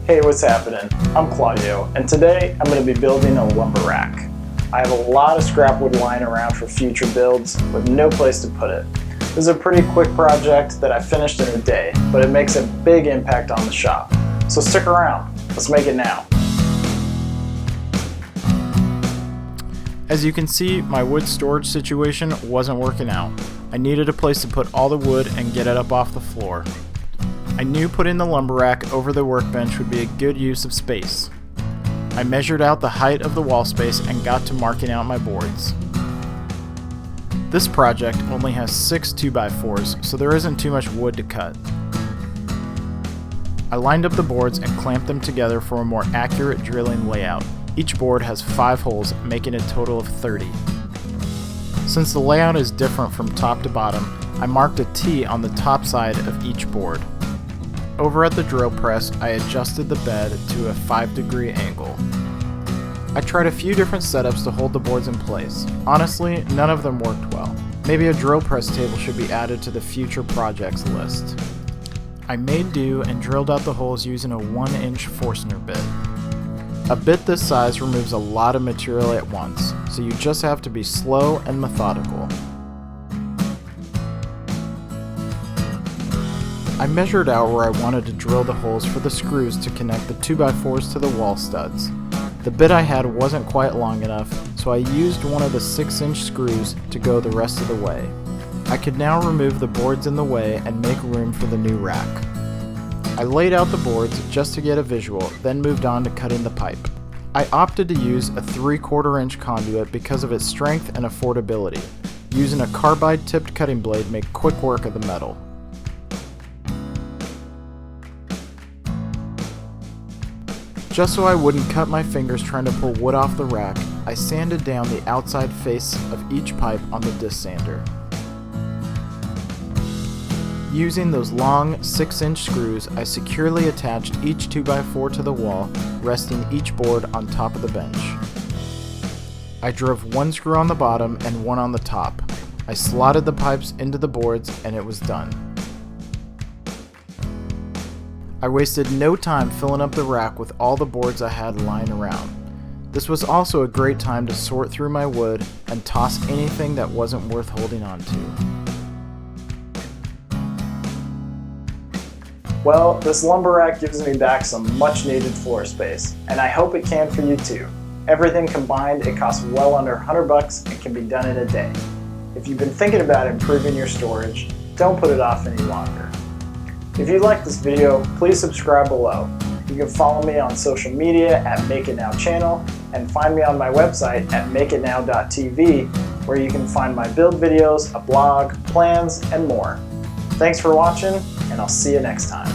Hey, what's happening? I'm Claudio, and today I'm going to be building a lumber rack. I have a lot of scrap wood lying around for future builds with no place to put it. This is a pretty quick project that I finished in a day, but it makes a big impact on the shop. So stick around, let's make it now. As you can see, my wood storage situation wasn't working out. I needed a place to put all the wood and get it up off the floor. I knew putting the lumber rack over the workbench would be a good use of space. I measured out the height of the wall space and got to marking out my boards. This project only has 6 2x4s, so there isn't too much wood to cut. I lined up the boards and clamped them together for a more accurate drilling layout. Each board has 5 holes, making a total of 30. Since the layout is different from top to bottom, I marked a T on the top side of each board. Over at the drill press, I adjusted the bed to a 5-degree angle. I tried a few different setups to hold the boards in place. Honestly, none of them worked well. Maybe a drill press table should be added to the future projects list. I made do and drilled out the holes using a 1-inch forstner bit. A bit this size removes a lot of material at once, so you just have to be slow and methodical. I measured out where I wanted to drill the holes for the screws to connect the 2x4s to the wall studs. The bit I had wasn't quite long enough, so I used one of the 6-inch screws to go the rest of the way. I could now remove the boards in the way and make room for the new rack. I laid out the boards just to get a visual, then moved on to cutting the pipe. I opted to use a 3/4 inch conduit because of its strength and affordability. Using a carbide tipped cutting blade made quick work of the metal. Just so I wouldn't cut my fingers trying to pull wood off the rack, I sanded down the outside face of each pipe on the disc sander. Using those long 6-inch screws, I securely attached each 2x4 to the wall, resting each board on top of the bench. I drove 1 screw on the bottom and 1 on the top. I slotted the pipes into the boards and it was done. I wasted no time filling up the rack with all the boards I had lying around. This was also a great time to sort through my wood and toss anything that wasn't worth holding on to. Well, this lumber rack gives me back some much needed floor space, and I hope it can for you too. Everything combined, it costs well under $100 and can be done in a day. If you've been thinking about improving your storage, don't put it off any longer. If you like this video, please subscribe below. You can follow me on social media at Make It Now channel and find me on my website at makeitnow.tv, where you can find my build videos, a blog, plans, and more. Thanks for watching, and I'll see you next time.